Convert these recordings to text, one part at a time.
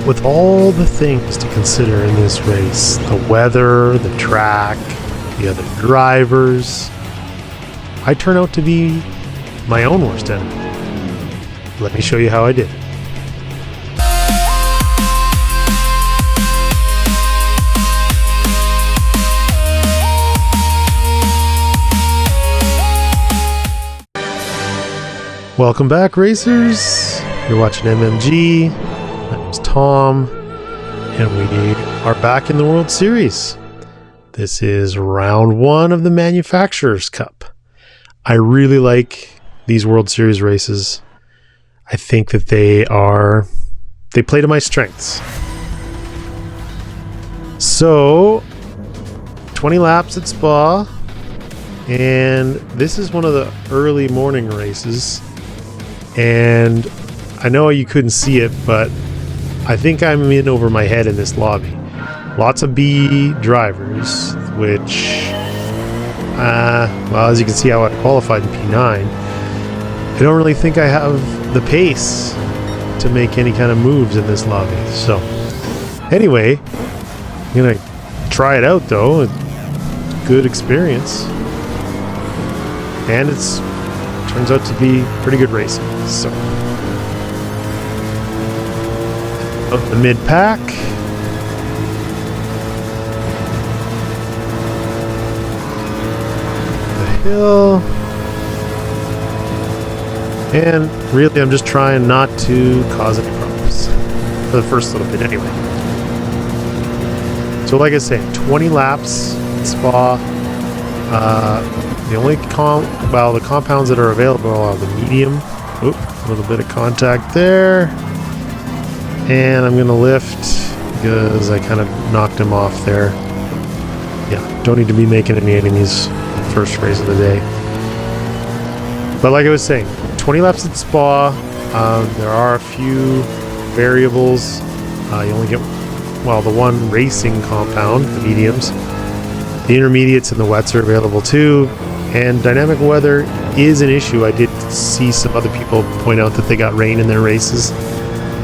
with all the things to consider in this race, the weather, the track, the other drivers, I turn out to be my own worst enemy. Let me show you how I did it. Welcome back, racers. You're watching MMG. My name's Tom, and we are back in the World Series. This is round one of the Manufacturers Cup. I really like these World Series races. I think that they play to my strengths. So, 20 laps at Spa, and this is one of the early morning races. And I know you couldn't see it, but I think I'm in over my head in this lobby. Lots of B drivers, which, well, as you can see how I qualified in P9, I don't really think I have the pace to make any kind of moves in this lobby. So, anyway, I'm going to try it out, though. It's a good experience. And turns out to be pretty good racing. So, up the mid pack. The hill. And really, I'm just trying not to cause any problems for the first little bit anyway. So like I say, 20 laps at Spa. The only the compounds that are available are the medium. Oop, a little bit of contact there. And I'm going to lift because I kind of knocked him off there. Yeah, don't need to be making any enemies first race of the day. But like I was saying, 20 laps at Spa. There are a few variables. You only get, the one racing compound, the mediums. The intermediates and the wets are available too. And dynamic weather is an issue. I did see some other people point out that they got rain in their races.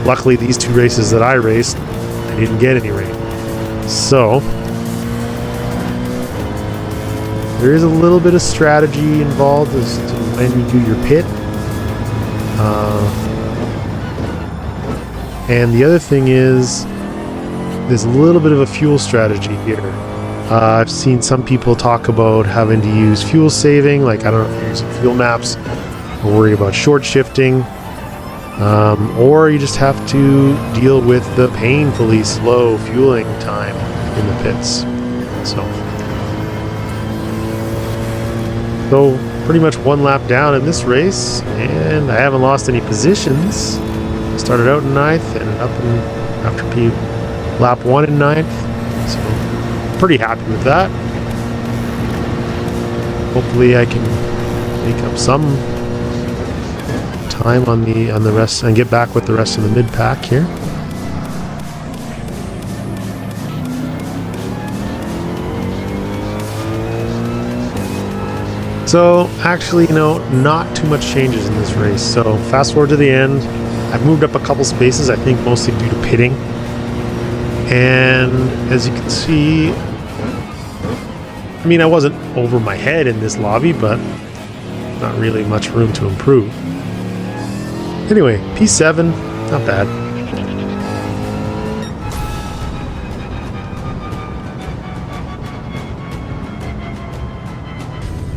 Luckily, these two races that I raced, I didn't get any rain. So, there is a little bit of strategy involved as to when you do your pit. And the other thing is, there's a little bit of a fuel strategy here. I've seen some people talk about having to use fuel saving, like I don't know if you're using fuel maps, or worry about short shifting, or you just have to deal with the painfully slow fueling time in the pits. So pretty much one lap down in this race, and I haven't lost any positions. Started out in 9th, ended up after lap 1 in 9th. So pretty happy with that. Hopefully I can make up some time on the rest and get back with the rest of the mid pack here. So actually, not too much changes in this race. So fast forward to the end, I've moved up a couple spaces, I think mostly due to pitting. And as you can see, I wasn't over my head in this lobby, but not really much room to improve. Anyway, P7, not bad.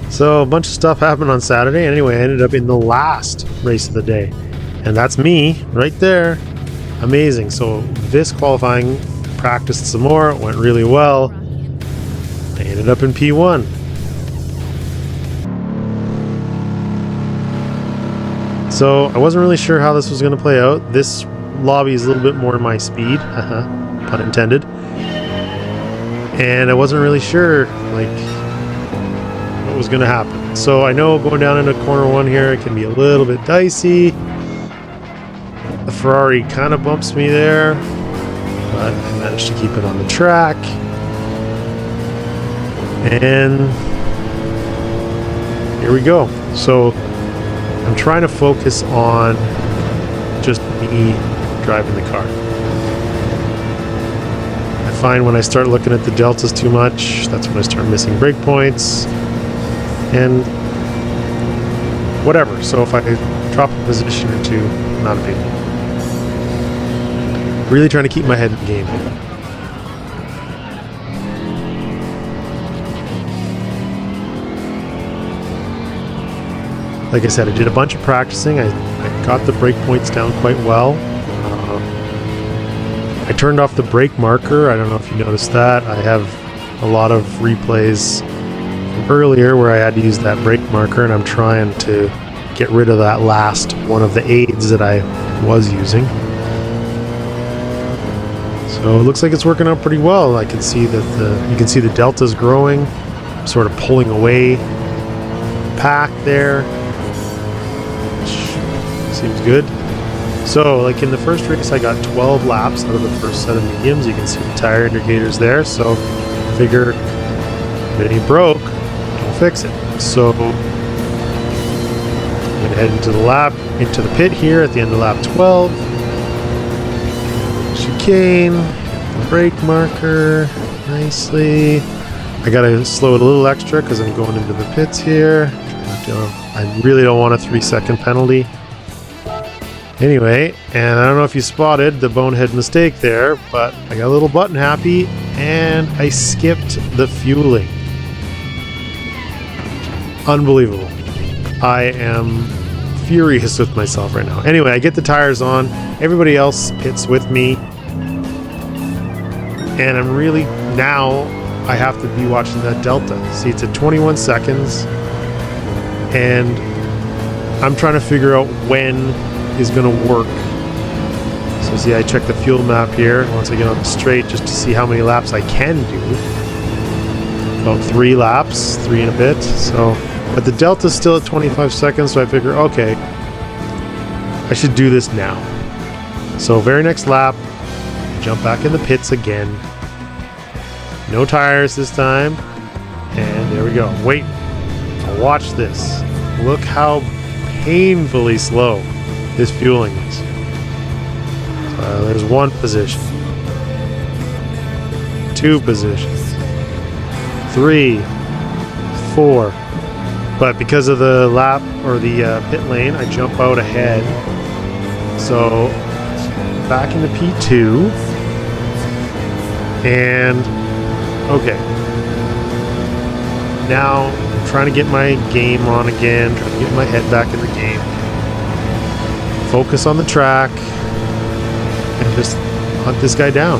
So a bunch of stuff happened on Saturday. Anyway, I ended up in the last race of the day. And that's me right there. Amazing. So this qualifying, practiced some more, it went really well. I ended up in P1. So I wasn't really sure how this was going to play out. This lobby is a little bit more my speed, pun intended. And I wasn't really sure what was going to happen. So I know going down into corner 1 here, it can be a little bit dicey. The Ferrari kind of bumps me there, but I managed to keep it on the track. And here we go. So I'm trying to focus on just me driving the car. find when I start looking at the deltas too much, that's when I start missing breakpoints and whatever. So if I drop a position or two, not a big deal. Really trying to keep my head in the game. Like I said, I did a bunch of practicing. I got the breakpoints down quite well. I turned off the brake marker. I don't know if you noticed that. I have a lot of replays from earlier where I had to use that brake marker, and I'm trying to get rid of that last one of the aids that I was using. So it looks like it's working out pretty well. I can see that you can see the delta's growing. I'm sort of pulling away pack there, which seems good. So, like in the first race, I got 12 laps out of the first set of mediums. You can see the tire indicators there. So, figure if it ain't broke, don't fix it. So, I'm gonna head into the pit here at the end of lap 12. Chicane, the brake marker, nicely. I gotta slow it a little extra because I'm going into the pits here. I really don't want a 3-second penalty. Anyway, and I don't know if you spotted the bonehead mistake there, but I got a little button happy and I skipped the fueling. Unbelievable. I am furious with myself right now. Anyway, I get the tires on. Everybody else pits with me. And I'm really, now I have to be watching that delta. See, it's at 21 seconds. And I'm trying to figure out when is going to work. So see, I check the fuel map here once I get on the straight just to see how many laps I can do. About 3 laps, 3 and a bit. So, but the delta's still at 25 seconds, so I figure, okay, I should do this now. So very next lap, jump back in the pits again. No tires this time. And there we go. Wait. Watch this. Look how painfully slow this fueling is. There's 1 position. 2 positions. 3. 4. But because of the lap or the pit lane, I jump out ahead. So back into P2. And okay. Now I'm trying to get my game on again, trying to get my head back in the game. Focus on the track and just hunt this guy down.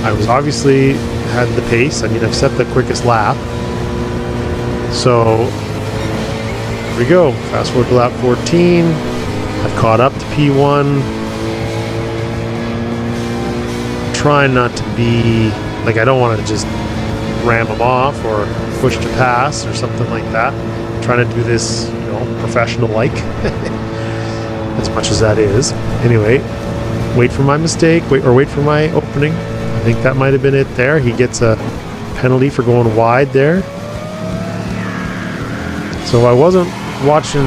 I was obviously had the pace. I mean, I've set the quickest lap. So here we go. Fast forward to lap 14. I've caught up to P1. I'm trying not to be like, I don't want to just ram them off or push to pass or something like that. I'm trying to do this, you know, professional like. As much as that is. Anyway, wait for my mistake, wait for my opening. I think that might have been it there. He gets a penalty for going wide there. So I wasn't watching.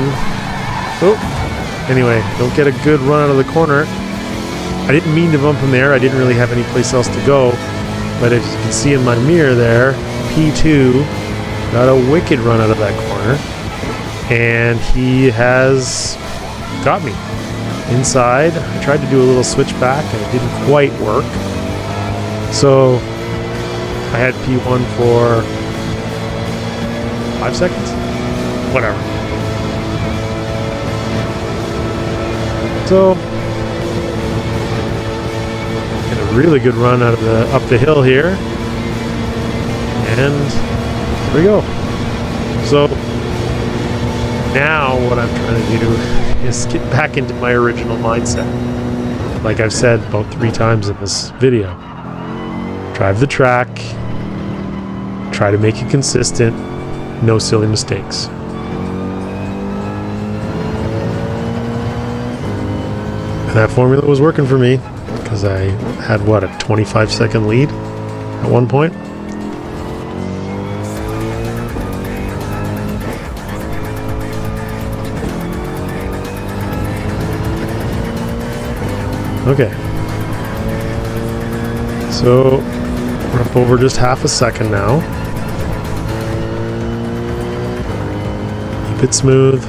Oh, anyway, don't get a good run out of the corner. I didn't mean to bump him there. I didn't really have any place else to go. But as you can see in my mirror there, P2 got a wicked run out of that corner. And he has got me inside. I tried to do a little switch back and it didn't quite work. So I had P1 for 5 seconds. Whatever. So get a really good run out of up the hill here. And there we go. So now what I'm trying to do is get back into my original mindset. Like I've said about 3 times in this video. Drive the track. Try to make it consistent. No silly mistakes. And that formula was working for me because I had, what, a 25-second lead at one point. Okay. So we're up over just half a second now. Keep it smooth.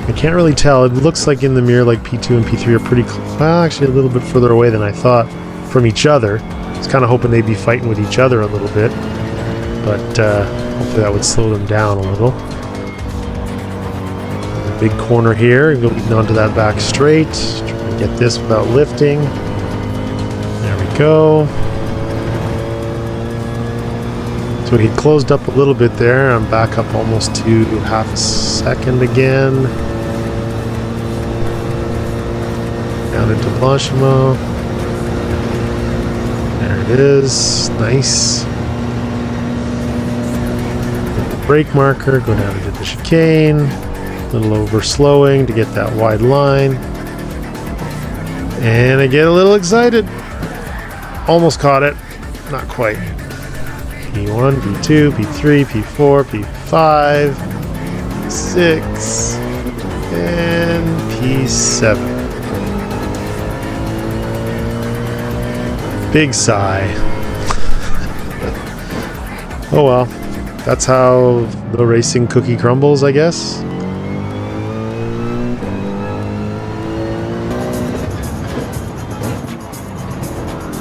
I can't really tell. It looks like in the mirror like P2 and P3 are pretty well, actually a little bit further away than I thought from each other. I was kind of hoping they'd be fighting with each other a little bit, but hopefully that would slow them down a little. Big corner here, leading onto that back straight. Trying to get this without lifting. There we go. So he closed up a little bit there. I'm back up almost to half a second again. Down into Blanchiment. There it is. Nice. Brake marker, go down into the chicane. A little over slowing to get that wide line. And I get a little excited. Almost caught it. Not quite. P1, P2, P3, P4, P5, P6, and P7. Big sigh. Oh well. That's how the racing cookie crumbles, I guess.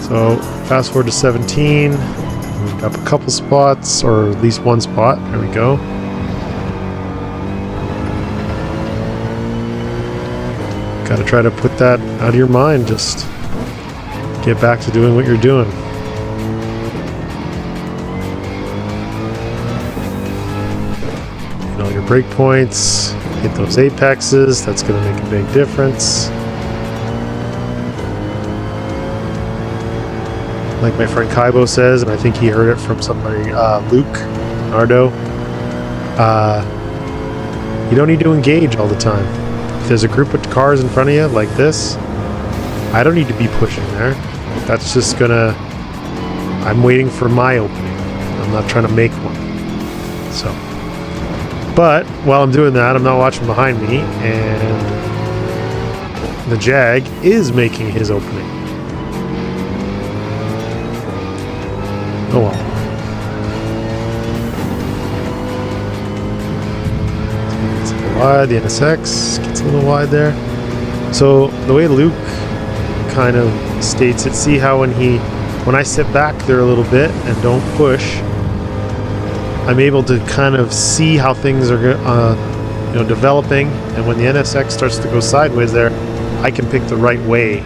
So fast forward to 17, moved up a couple spots, or at least one spot. There we go. Got to try to put that out of your mind. Just get back to doing what you're doing. Hit all your break points, hit those apexes. That's going to make a big difference. Like my friend Kaibo says, and I think he heard it from somebody, Luke Nardo, you don't need to engage all the time. If there's a group of cars in front of you like this, I don't need to be pushing there. That's just gonna, I'm waiting for my opening. I'm not trying to make one. So, but while I'm doing that, I'm not watching behind me, and the Jag is making his opening. Oh well. It's a little wide, the NSX gets a little wide there. So the way Luke kind of states it, see how when I sit back there a little bit and don't push, I'm able to kind of see how things are developing, and when the NSX starts to go sideways there, I can pick the right way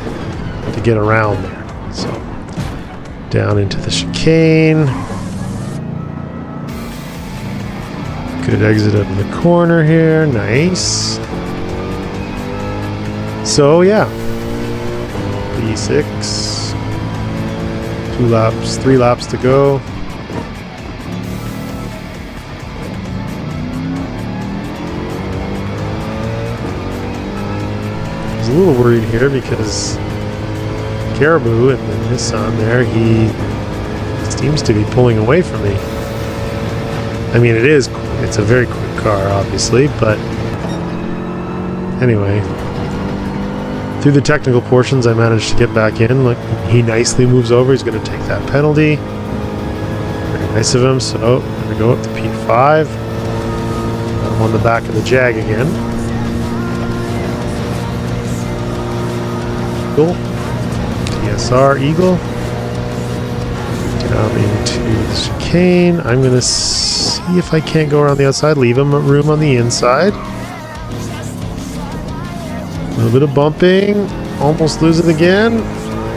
to get around there. So down into the chicane. Good exit of the corner here. Nice. So yeah. P6. 2 laps, 3 laps to go. I was a little worried here because Caribou and the Nissan there, he seems to be pulling away from me. I mean, it's a very quick car, obviously, but anyway, through the technical portions, I managed to get back in. Look, he nicely moves over. He's going to take that penalty. Very nice of him. So, there we go up to P5. I'm on the back of the Jag again. Cool. TSR Eagle. Down into the chicane. I'm going to see if I can't go around the outside. Leave him room on the inside. A little bit of bumping. Almost lose it again.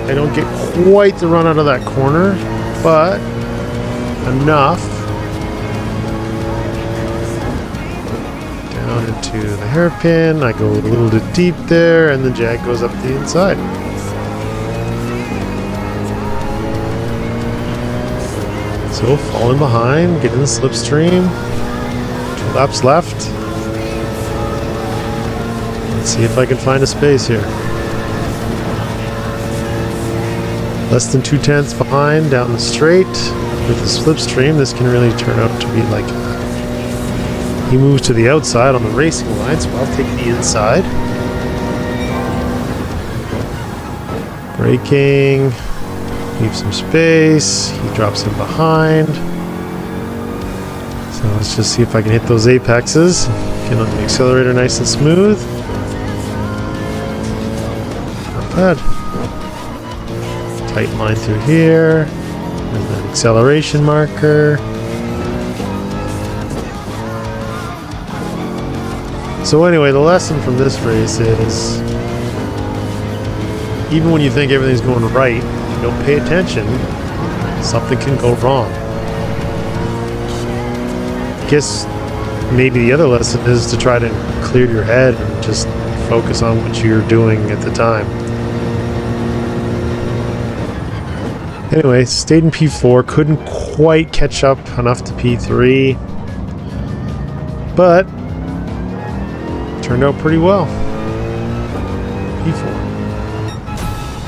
I don't get quite the run out of that corner, but enough. Down into the hairpin. I go a little bit deep there, and the Jag goes up the inside. So falling behind, getting the slipstream. 2 laps left. Let's see if I can find a space here. Less than 2/10 behind down the straight. With the slipstream, this can really turn out to be like he moves to the outside on the racing line, so I'll take the inside. Braking. Leave some space. He drops in behind. So let's just see if I can hit those apexes. Get on the accelerator nice and smooth. Not bad. Tight line through here. And then acceleration marker. So anyway, the lesson from this race is even when you think everything's going right, if you don't pay attention, something can go wrong. I guess maybe the other lesson is to try to clear your head and just focus on what you're doing at the time. Anyway, stayed in P4, couldn't quite catch up enough to P3, but turned out pretty well. P4.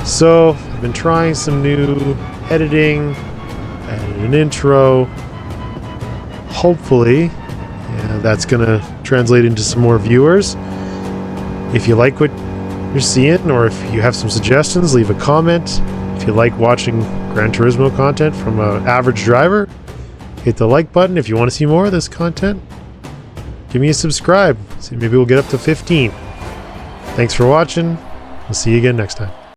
So, I've been trying some new editing, added an intro. Hopefully, that's going to translate into some more viewers. If you like what you're seeing, or if you have some suggestions, leave a comment. If you like watching Gran Turismo content from an average driver, hit the like button. If you want to see more of this content, give me a subscribe. See, maybe we'll get up to 15. Thanks for watching. We'll see you again next time.